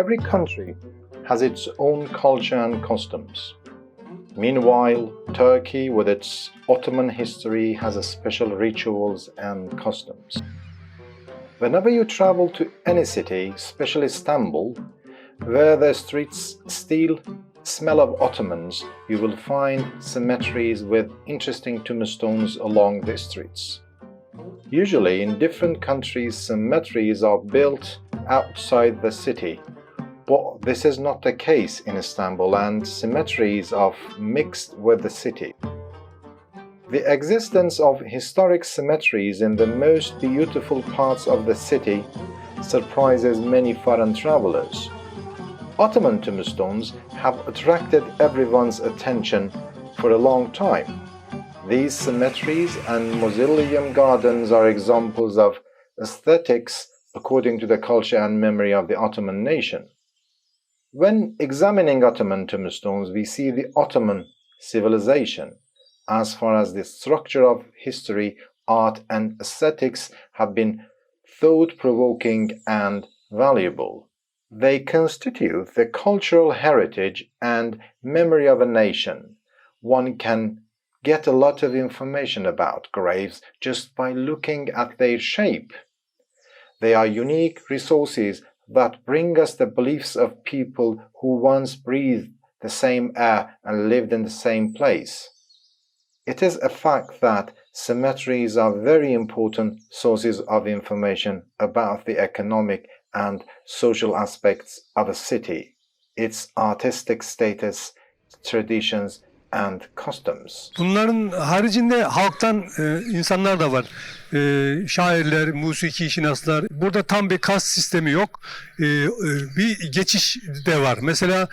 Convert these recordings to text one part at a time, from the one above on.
Every country has its own culture and customs. Meanwhile, Turkey, with its Ottoman history, has a special rituals and customs. Whenever you travel to any city, especially Istanbul, where the streets still smell of Ottomans, you will find cemeteries with interesting tombstones along the streets. Usually, in different countries, cemeteries are built outside the city, but this is not the case in Istanbul, and cemeteries are mixed with the city. The existence of historic cemeteries in the most beautiful parts of the city surprises many foreign travelers. Ottoman tombstones have attracted everyone's attention for a long time. These cemeteries and mausoleum gardens are examples of aesthetics according to the culture and memory of the Ottoman nation. When examining Ottoman tombstones, we see the Ottoman civilization. As far as the structure of history, art, and aesthetics have been thought-provoking and valuable. They constitute the cultural heritage and memory of a nation. One can get a lot of information about graves just by looking at their shape. They are unique resources that bring us the beliefs of people who once breathed the same air and lived in the same place. It is a fact that cemeteries are very important sources of information about the economic and social aspects of a city, its artistic status, traditions, and customs. Bunların haricinde halktan insanlar da var. Şairler, musiki şinaslar. Burada tam bir kast sistemi yok. Bir geçiş de var. Mesela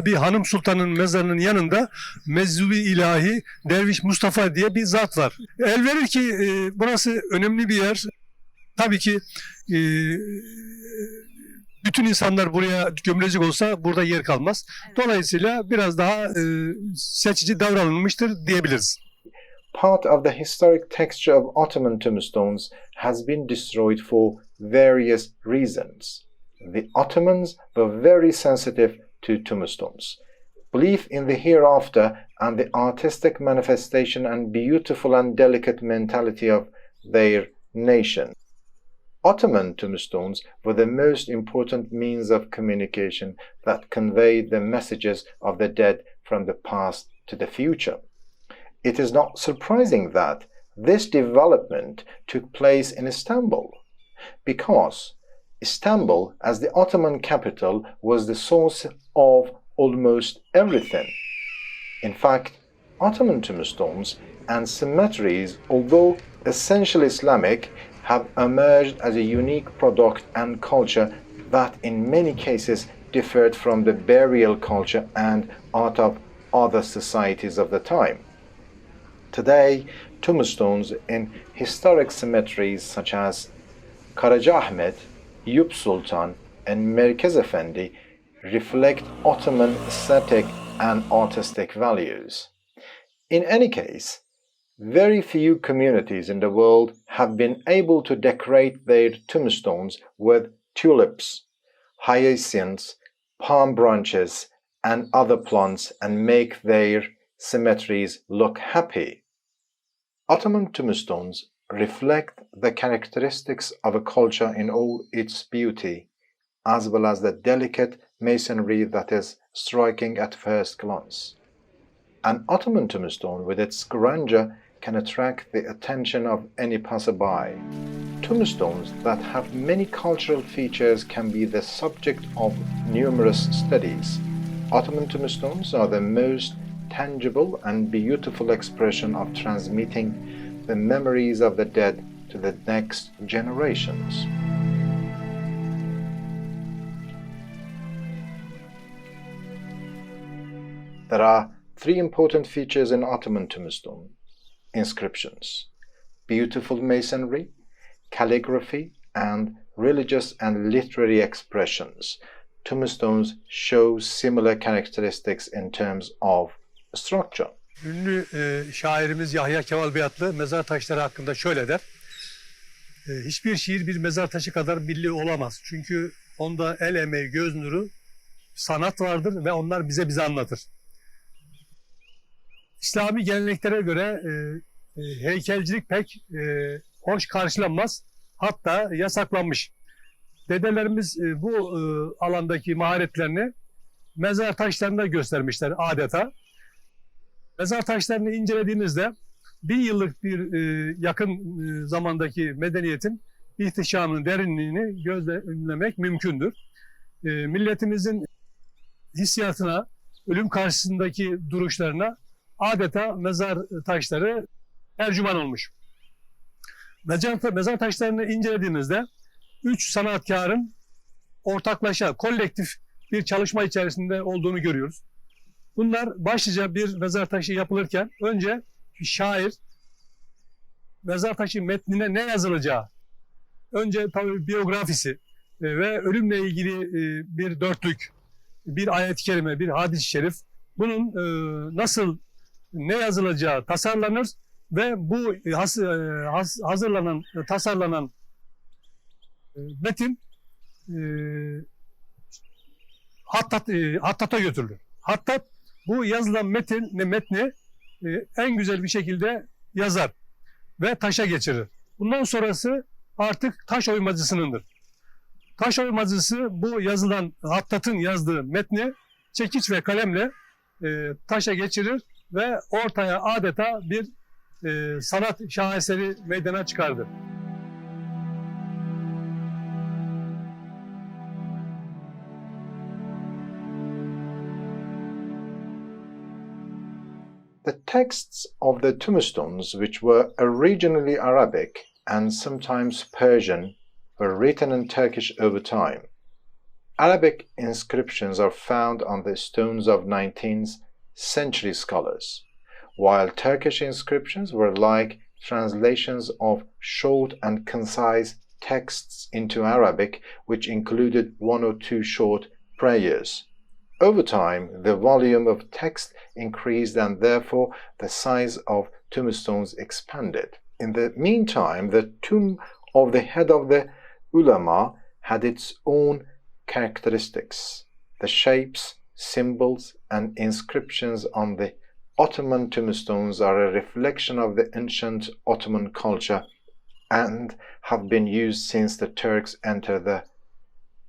bir hanım sultanın mezarının yanında Mezzubi ilahi Derviş Mustafa diye bir zat var. El verir ki burası önemli bir yer. Tabii ki bütün insanlar buraya gömülecek olsa burada yer kalmaz. Dolayısıyla biraz daha seçici davranılmıştır diyebiliriz. Part of the historic texture of Ottoman tombstones has been destroyed for various reasons. The Ottomans were very sensitive to tombstones. Belief in the hereafter and the artistic manifestation and beautiful and delicate mentality of their nation. Ottoman tombstones were the most important means of communication that conveyed the messages of the dead from the past to the future. It is not surprising that this development took place in Istanbul, because Istanbul, as the Ottoman capital, was the source of almost everything. In fact, Ottoman tombstones and cemeteries, although essentially Islamic, have emerged as a unique product and culture that in many cases differed from the burial culture and art of other societies of the time. Today, tombstones in historic cemeteries such as Karacaahmet, Eyüp Sultan, and Merkez Efendi reflect Ottoman aesthetic and artistic values. In any case, very few communities in the world have been able to decorate their tombstones with tulips, hyacinths, palm branches, and other plants and make their cemeteries look happy. Ottoman tombstones reflect the characteristics of a culture in all its beauty, as well as the delicate masonry that is striking at first glance. An Ottoman tombstone with its grandeur can attract the attention of any passerby. Tombstones that have many cultural features can be the subject of numerous studies. Ottoman tombstones are the most tangible and beautiful expression of transmitting the memories of the dead to the next generations. There are three important features in Ottoman tombstone inscriptions: beautiful masonry, calligraphy, and religious and literary expressions. Tombstones show similar characteristics in terms of structure. Ünlü şairimiz Yahya Kemal Beyatlı mezar taşları hakkında şöyle der. Hiçbir şiir bir mezar taşı kadar milli olamaz. Çünkü Onda el emeği, göz nuru, sanat vardır ve onlar bize anlatır. İslami geleneklere göre heykelcilik pek hoş karşılanmaz. Hatta yasaklanmış. Dedelerimiz bu alandaki maharetlerini mezar taşlarında göstermişler adeta. Mezar taşlarını incelediğinizde 1000 yıllık bir yakın zamandaki medeniyetin ihtişamının derinliğini gözlemlemek mümkündür. Milletimizin hissiyatına, ölüm karşısındaki duruşlarına adeta mezar taşları tercüman olmuş. Mezar taşlarını incelediğimizde 3 sanatkarın ortaklaşa, kolektif bir çalışma içerisinde olduğunu görüyoruz. Bunlar başlıca bir mezar taşı yapılırken önce şair mezar taşı metnine ne yazılacağı, önce tabii biyografisi ve ölümle ilgili bir dörtlük, bir ayet-i kerime, bir hadis-i şerif, bunun nasıl, ne yazılacağı tasarlanır ve bu tasarlanan metin hattata götürülür. Hattat bu yazılan metni en güzel bir şekilde yazar ve taşa geçirir. Bundan sonrası artık taş oymacısınındır. Taş oymacısı bu yazılan hattatın yazdığı metni çekiç ve kalemle taşa geçirir ve ortaya adeta bir sanat şaheseri meydana çıkardı. The texts of the tombstones, which were originally Arabic and sometimes Persian, were written in Turkish over time. Arabic inscriptions are found on the stones of 19th century scholars, while Turkish inscriptions were like translations of short and concise texts into Arabic, which included 1 or 2 short prayers. Over time, the volume of text increased and therefore the size of tombstones expanded. In the meantime, the tomb of the head of the ulama had its own characteristics. The shapes, symbols, and inscriptions on the Ottoman tombstones are a reflection of the ancient Ottoman culture and have been used since the Turks entered the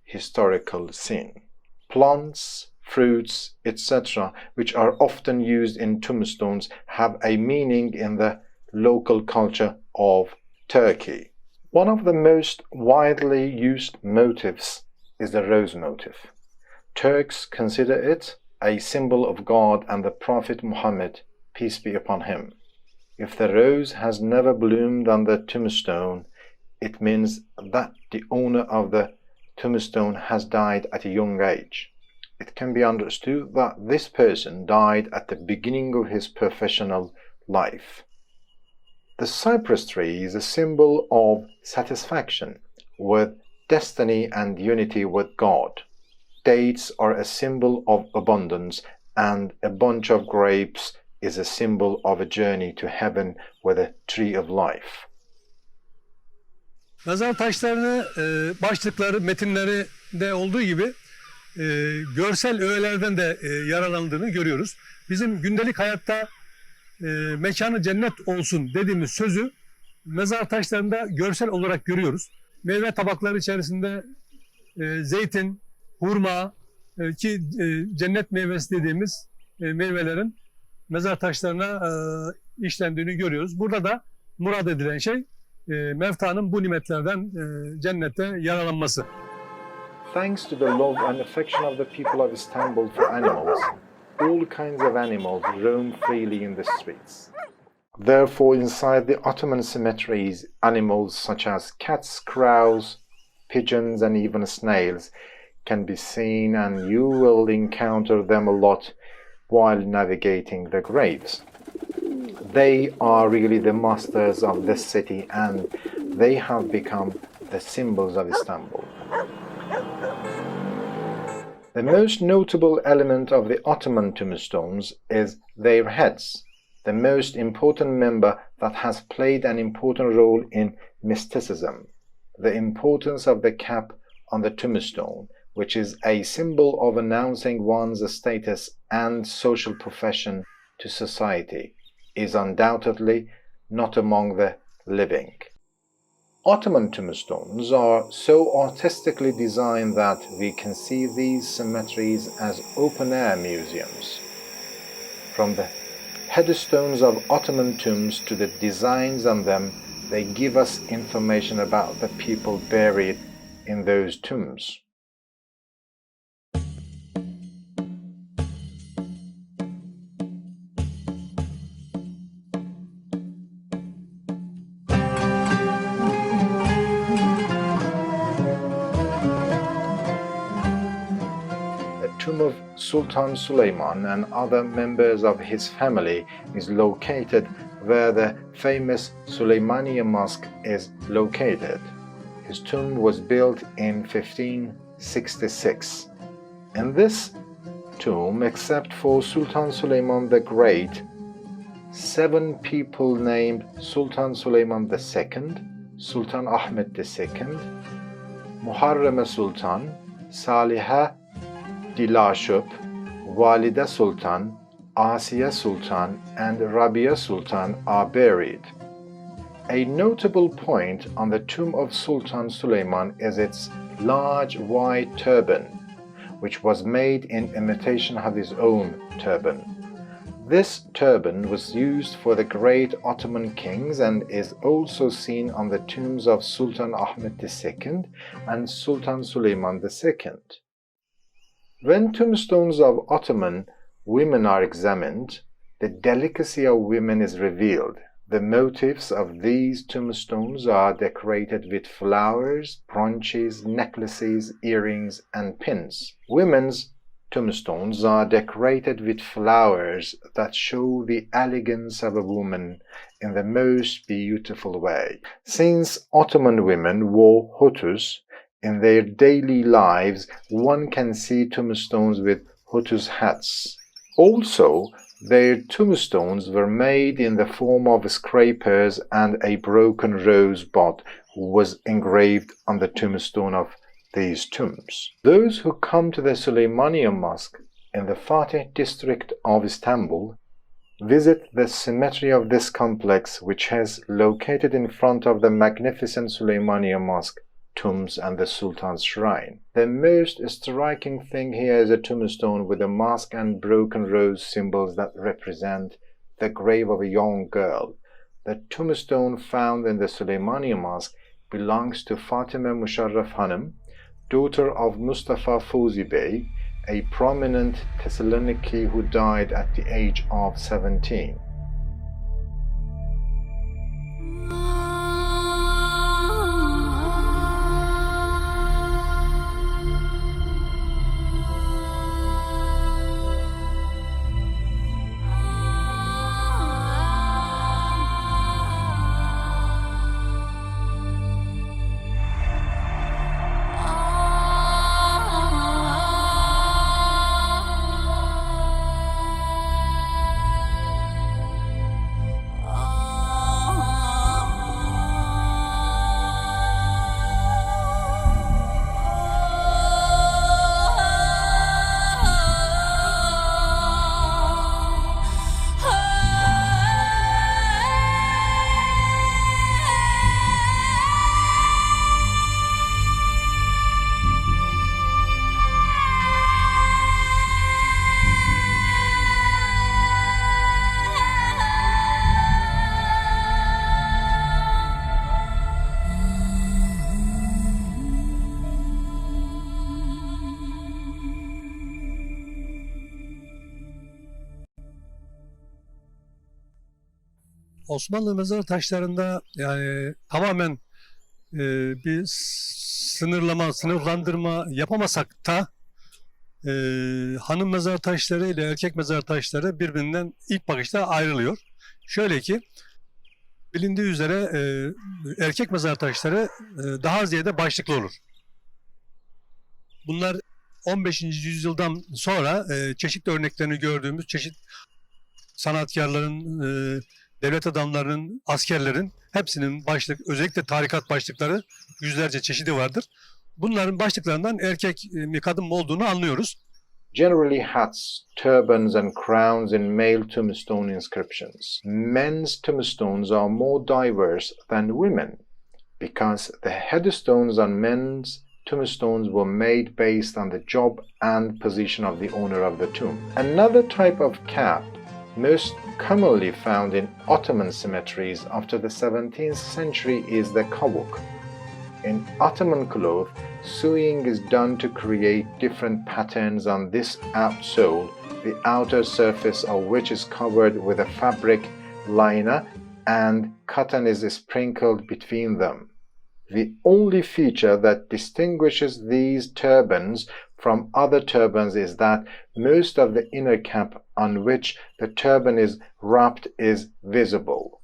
historical scene. Plants, fruits, etc., which are often used in tombstones, have a meaning in the local culture of Turkey. One of the most widely used motifs is the rose motif. Turks consider it a symbol of God and the Prophet Muhammad, peace be upon him. If the rose has never bloomed on the tombstone, it means that the owner of the tombstone has died at a young age. It can be understood that this person died at the beginning of his professional life. The cypress tree is a symbol of satisfaction with destiny and unity with God. Dates are a symbol of abundance, and a bunch of grapes is a symbol of a journey to heaven with a tree of life. Mezar taşlarını başlıkları, metinleri de olduğu gibi görsel öğelerden de yararlandığını görüyoruz. Bizim gündelik hayatta mekanı cennet olsun dediğimiz sözü mezar taşlarında görsel olarak görüyoruz. Meyve tabakları içerisinde zeytin, hurma ki cennet meyvesi dediğimiz meyvelerin mezar taşlarına işlendiğini görüyoruz. Burada da murad edilen şey mevtanın bu nimetlerden cennette yararlanması. Thanks to the love and affection of the people of Istanbul for animals, all kinds of animals roam freely in the streets. Therefore, inside the Ottoman cemeteries, animals such as cats, crows, pigeons, and even snails can be seen, and you will encounter them a lot while navigating the graves. They are really the masters of this city, and they have become the symbols of Istanbul. The most notable element of the Ottoman tombstones is their heads, the most important member that has played an important role in mysticism. The importance of the cap on the tombstone, which is a symbol of announcing one's status and social profession to society, is undoubtedly not among the living. Ottoman tombstones are so artistically designed that we can see these cemeteries as open-air museums. From the headstones of Ottoman tombs to the designs on them, they give us information about the people buried in those tombs. The tomb of Sultan Suleiman and other members of his family is located where the famous Süleymaniye Mosque is located. His tomb was built in 1566. In this tomb, except for Sultan Süleyman the Great, 7 people named Sultan Süleyman II, Sultan Ahmet II, Muharrem Sultan, Saliha Dilaşup, Valide Sultan, Asiye Sultan, and Rabia Sultan are buried. A notable point on the tomb of Sultan Süleyman is its large white turban, which was made in imitation of his own turban. This turban was used for the great Ottoman kings and is also seen on the tombs of Sultan Ahmet II and Sultan Süleyman II. When tombstones of Ottoman women are examined, the delicacy of women is revealed. The motifs of these tombstones are decorated with flowers, brooches, necklaces, earrings, and pins. Women's tombstones are decorated with flowers that show the elegance of a woman in the most beautiful way. Since Ottoman women wore hutus in their daily lives, one can see tombstones with hutus hats. Also, their tombstones were made in the form of scrapers, and a broken rosebud was engraved on the tombstone of these tombs. Those who come to the Süleymaniye Mosque in the Fatih district of Istanbul visit the cemetery of this complex, which is located in front of the magnificent Süleymaniye Mosque tombs and the Sultan's shrine. The most striking thing here is a tombstone with a mosque and broken rose symbols that represent the grave of a young girl. The tombstone found in the Süleymaniye Mosque belongs to Fatime Musharraf Hanım, daughter of Mustafa Fawzi Bey, a prominent Thessaloniki who died at the age of 17. Osmanlı mezar taşlarında yani tamamen bir sınırlandırma yapamasak da hanım mezar taşları ile erkek mezar taşları birbirinden ilk bakışta ayrılıyor. Şöyle ki bilindiği üzere erkek mezar taşları daha ziyade başlıklı olur. Bunlar 15. yüzyıldan sonra çeşitli örneklerini gördüğümüz çeşitli sanatkarların, devlet adamlarının, askerlerin hepsinin başlık, özellikle tarikat başlıkları yüzlerce çeşidi vardır. Bunların başlıklarından erkek mi kadın mı olduğunu anlıyoruz. Generally hats, turbans and crowns in male tombstone inscriptions. Men's tombstones are more diverse than women because the headstones on men's tombstones were made based on the job and position of the owner of the tomb. Another type of cap most commonly found in Ottoman cemeteries after the 17th century is the kalakhuk. In Ottoman cloth, sewing is done to create different patterns on this outsole, the outer surface of which is covered with a fabric liner and cotton is sprinkled between them. The only feature that distinguishes these turbans from other turbans is that most of the inner cap on which the turban is wrapped is visible.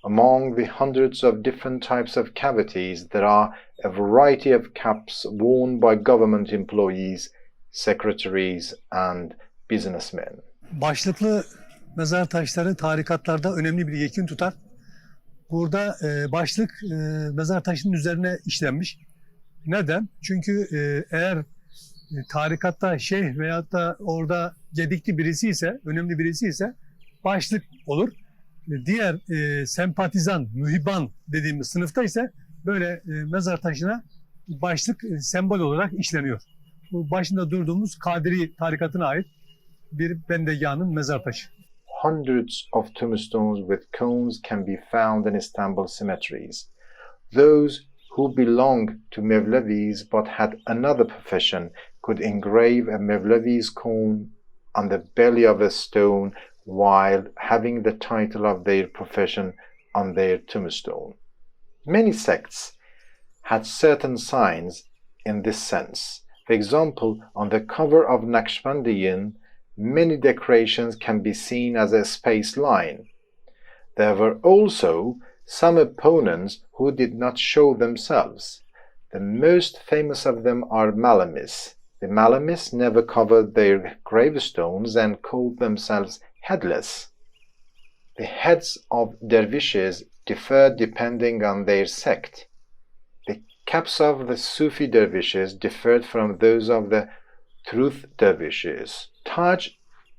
Among the hundreds of different types of cavities, there are a variety of caps worn by government employees, secretaries and businessmen. Başlıklı mezar taşları tarikatlarda önemli bir yekin tutar. Burada başlık mezar taşının üzerine işlenmiş. Neden? Çünkü eğer tarikatta şeyh veyahut da orada gedikli birisi ise, önemli birisi ise başlık olur. Diğer sempatizan, mühibban dediğimiz sınıfta ise böyle mezar taşına başlık sembol olarak işleniyor. Bu başında durduğumuz Kadiri tarikatına ait bir bendegahın mezar taşı. Hundreds of tombstones with cones can be found in Istanbul cemeteries. Those who belong to Mevlevis but had another profession could engrave a Mevlevi's cone on the belly of a stone while having the title of their profession on their tombstone. Many sects had certain signs in this sense. For example, on the cover of Naqshbandiyin, many decorations can be seen as a space line. There were also some opponents who did not show themselves. The most famous of them are Malamis. The Malamis never covered their gravestones and called themselves headless. The heads of dervishes differ depending on their sect. The caps of the Sufi dervishes differed from those of the truth dervishes. Taj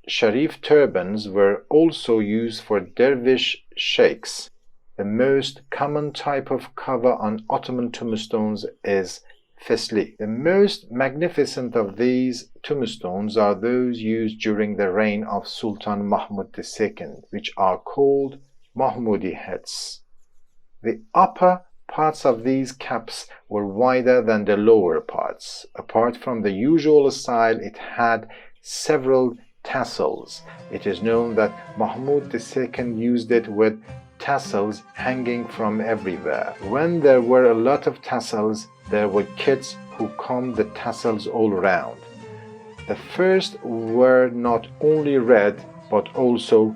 Sharif turbans were also used for dervish sheikhs. The most common type of cover on Ottoman tombstones is fesli. The most magnificent of these tombstones are those used during the reign of Sultan Mahmud II, which are called Mahmudi heads. The upper parts of these caps were wider than the lower parts. Apart from the usual style, it had several tassels. It is known that Mahmud II used it with tassels hanging from everywhere. When there were a lot of tassels, there were kids who combed the tassels all around. The first were not only red but also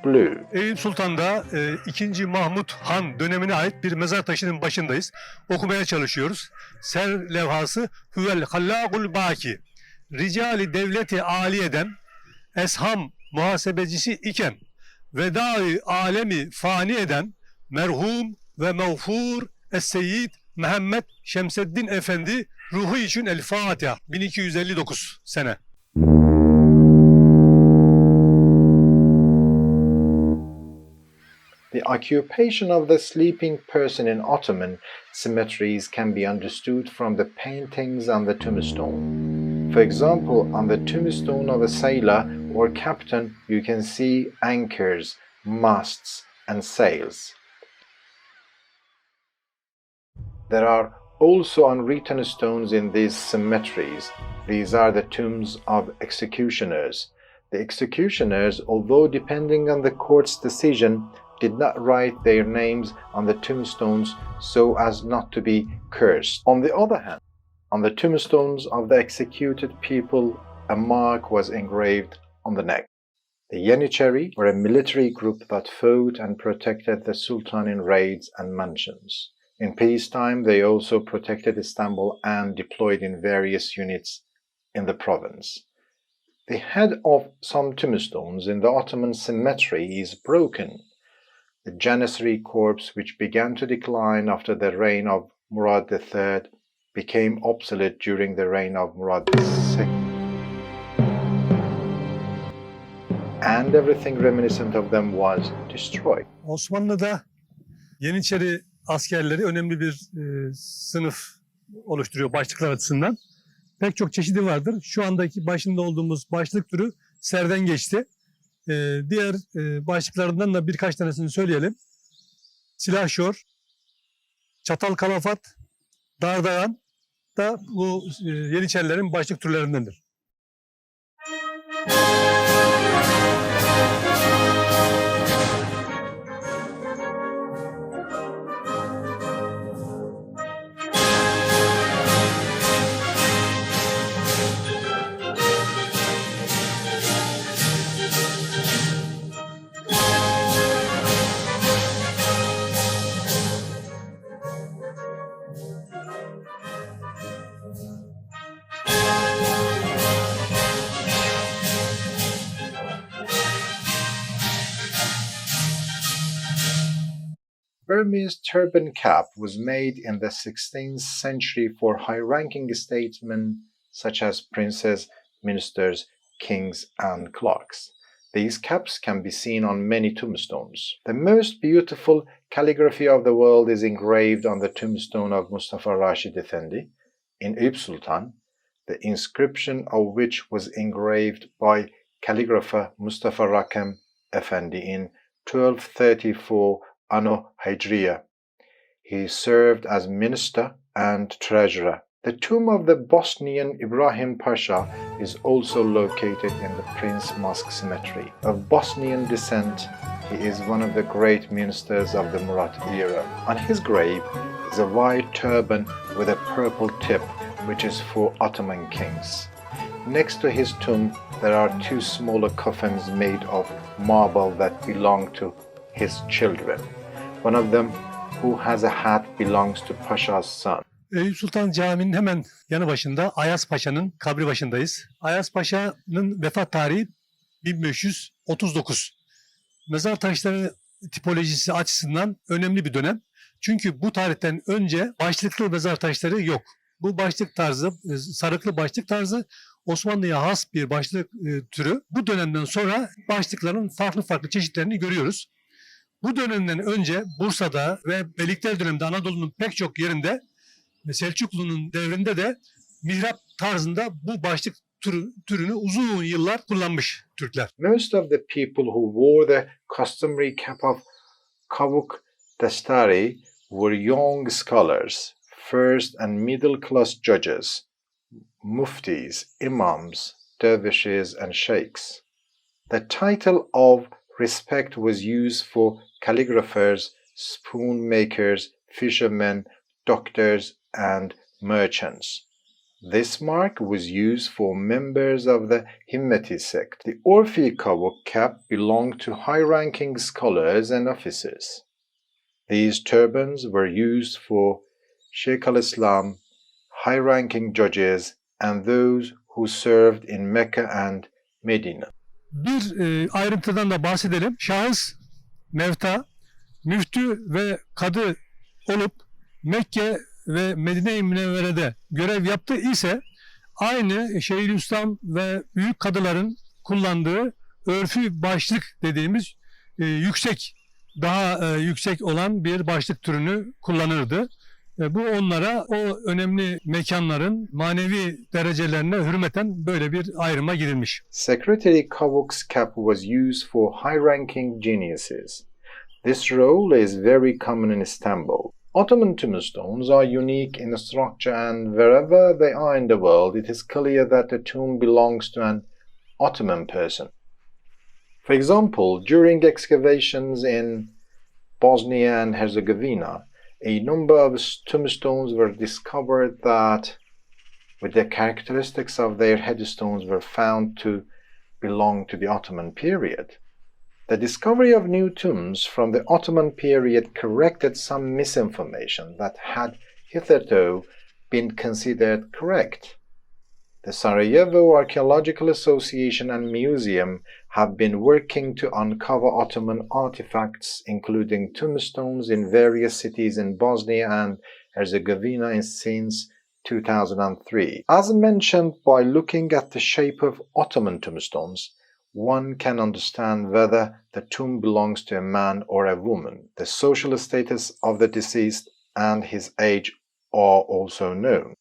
blue. Eyüp Sultan'da 2. Mahmud Han dönemine ait bir mezar taşının başındayız. Okumaya çalışıyoruz. Ser levhası Huvel Hallâgul Bâki. Ricali devleti âliyeden esham muhasebecisi iken vedâ-i alemi fani eden merhum ve mağfur Es-Seyyid Muhammed Şemseddin Efendi ruhu için El Fatiha 1259 sene. The occupation of the sleeping person in Ottoman cemeteries can be understood from the paintings on the tombstone. For example, on the tombstone of a sailor or captain, you can see anchors, masts, and sails. There are also unwritten stones in these cemeteries. These are the tombs of executioners. The executioners, although depending on the court's decision, did not write their names on the tombstones so as not to be cursed. On the other hand, on the tombstones of the executed people, a mark was engraved on the neck. The Yenicheri were a military group that fought and protected the Sultan in raids and mansions. In peacetime, they also protected Istanbul and deployed in various units in the province. The head of some tombstones in the Ottoman cemetery is broken. The Janissary corpse, which began to decline after the reign of Murad III, became obsolete during the reign of Murad II, and everything reminiscent of them was destroyed. Osmanlı'da Yeniçeri askerleri önemli bir sınıf oluşturuyor başlıklar açısından. Pek çok çeşidi vardır. Şu andaki başında olduğumuz başlık türü serden geçti. Diğer başlıklarından da birkaç tanesini söyleyelim. Silahşor, çatal kalafat, dardayan da bu Yeniçerilerin başlık türlerindendir. Burmese turban cap was made in the 16th century for high-ranking statesmen such as princes, ministers, kings, and clerks. These caps can be seen on many tombstones. The most beautiful calligraphy of the world is engraved on the tombstone of Mustafa Rashid Effendi in Eyüp Sultan, the inscription of which was engraved by calligrapher Mustafa Rakem Effendi in 1234 Anno Hijriya. He served as minister and treasurer. The tomb of the Bosnian Ibrahim Pasha is also located in the Prince Mosque Cemetery. Of Bosnian descent, he is one of the great ministers of the Murad era. On his grave is a white turban with a purple tip, which is for Ottoman kings. Next to his tomb, there are two smaller coffins made of marble that belong to his children. One of them, who has a hat, belongs to Pasha's son. Eyüp Sultan Camii'nin hemen yanı başında Ayas Paşa'nın kabri başındayız. Ayas Paşa'nın vefat tarihi 1539. Mezar taşları tipolojisi açısından önemli bir dönem. Çünkü bu tarihten önce başlıklı mezar taşları yok. Bu başlık tarzı, sarıklı başlık tarzı Osmanlı'ya has bir başlık türü. Bu dönemden sonra başlıkların farklı farklı çeşitlerini görüyoruz. Bu dönemden önce Bursa'da ve Beylikler döneminde Anadolu'nun pek çok yerinde Selçuklu'nun devrinde de mihrap tarzında bu başlık türünü uzun yıllar kullanmış Türkler. Most of the people who wore the customary cap of kabuk dastari were young scholars, first and middle class judges, muftis, imams, dervishes and sheikhs. The title of respect was used for calligraphers, spoon makers, fishermen, doctors, and merchants. This mark was used for members of the Himmeti sect. The Orfi Kavuk cap belonged to high-ranking scholars and officers. These turbans were used for Sheikh al-Islam, high-ranking judges, and those who served in Mecca and Medina. Bir ayrıntıdan da bahsedelim. Şahıs, mevta, müftü ve kadı olup Mekke ve Medine-i Münevvere'de görev yaptı ise aynı Şeyhülislam ve büyük kadıların kullandığı örfü başlık dediğimiz daha yüksek olan bir başlık türünü kullanırdı. Bu onlara o önemli mekanların manevi derecelerine hürmeten böyle bir ayrıma gidilmiş. Secretary Kavuk's cap was used for high-ranking geniuses. This role is very common in Istanbul. Ottoman tombstones are unique in structure, and wherever they are in the world, it is clear that the tomb belongs to an Ottoman person. For example, during excavations in Bosnia and Herzegovina, a number of tombstones were discovered that, with the characteristics of their headstones, were found to belong to the Ottoman period. The discovery of new tombs from the Ottoman period corrected some misinformation that had hitherto been considered correct. The Sarajevo Archaeological Association and Museum have been working to uncover Ottoman artifacts, including tombstones in various cities in Bosnia and Herzegovina since 2003. As mentioned, by looking at the shape of Ottoman tombstones, one can understand whether the tomb belongs to a man or a woman. The social status of the deceased and his age are also known.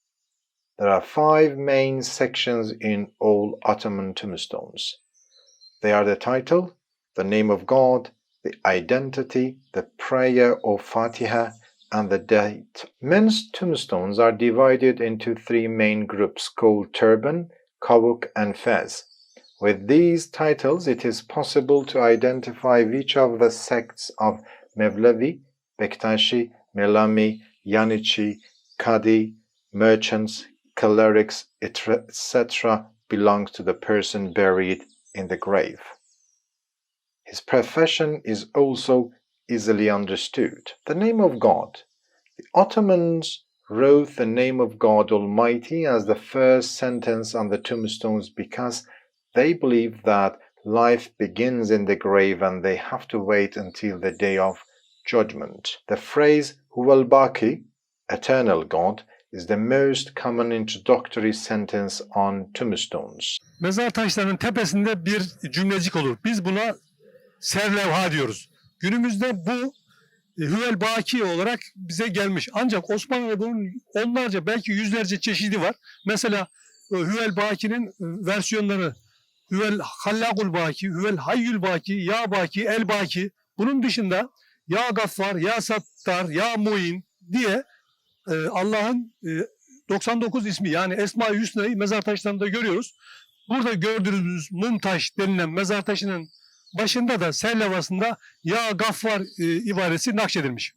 There are 5 main sections in all Ottoman tombstones. They are the title, the name of God, the identity, the prayer or Fatiha, and the date. Men's tombstones are divided into 3 main groups called turban, kavuk, and fez. With these titles, it is possible to identify which of the sects of Mevlevi, Bektashi, Melami, Yanichi, Qadi, merchants, clerics, etc. belongs to the person buried in the grave. His profession is also easily understood. The name of God. The Ottomans wrote the name of God Almighty as the first sentence on the tombstones because they believe that life begins in the grave and they have to wait until the day of judgment. The phrase Huvel Baki, eternal God, is the most common introductory sentence on tombstones. Mezar taşlarının tepesinde bir cümlecik olur. Biz buna serlevha diyoruz. Günümüzde bu Huvel Baki olarak bize gelmiş. Ancak Osmanlı'da bunun onlarca belki yüzlerce çeşidi var. Mesela Huvel Baki'nin versiyonları Huvel Hallakul Baki, Huvel Hayyul Baki, Ya Baki, El Baki. Bunun dışında Ya Gaffar, Ya Sattar, Ya Muin diye Allah'ın 99 ismi yani Esma-i Hüsna'yı mezar taşlarında görüyoruz. Burada gördüğünüz Mumtaş denilen mezar taşının başında da serlevhasında Ya Gaffar ibaresi nakşedilmiş.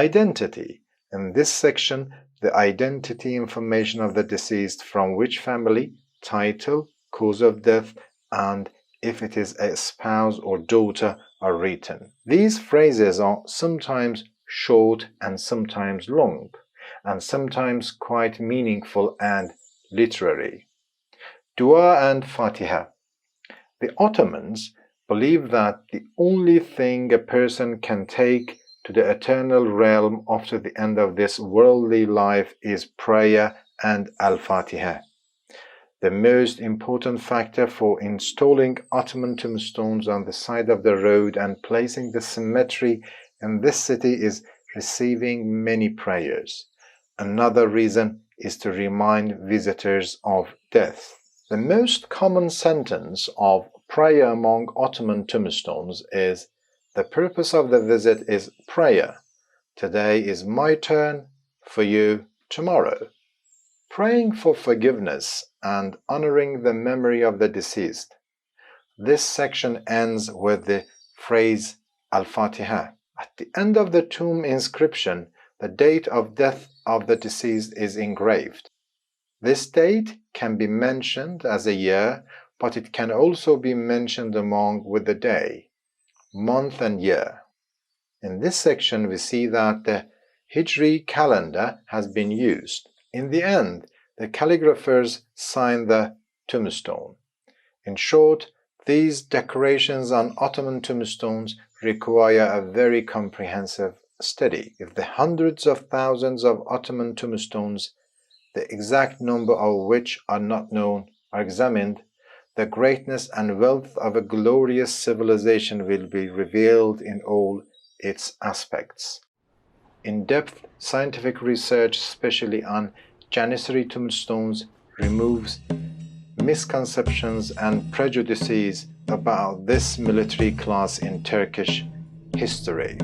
Identity. In this section, the identity information of the deceased from which family, title, cause of death, and if it is a spouse or daughter are written. These phrases are sometimes short and sometimes long, and sometimes quite meaningful and literary. Dua and Fatiha. The Ottomans believe that the only thing a person can take to the eternal realm after the end of this worldly life is prayer and Al-Fatiha. The most important factor for installing Ottoman tombstones on the side of the road and placing the cemetery in this city is receiving many prayers. Another reason is to remind visitors of death. The most common sentence of prayer among Ottoman tombstones is, the purpose of the visit is prayer. Today is my turn, for you tomorrow. Praying for forgiveness and honoring the memory of the deceased. This section ends with the phrase Al-Fatiha. At the end of the tomb inscription, the date of death of the deceased is engraved. This date can be mentioned as a year, but it can also be mentioned along with the day, month and year. In this section, we see that the Hijri calendar has been used. In the end, the calligraphers sign the tombstone. In short, these decorations on Ottoman tombstones require a very comprehensive study. If the hundreds of thousands of Ottoman tombstones, the exact number of which are not known, are examined, the greatness and wealth of a glorious civilization will be revealed in all its aspects. In-depth scientific research, especially on Janissary tombstones, removes misconceptions and prejudices about this military class in Turkish history.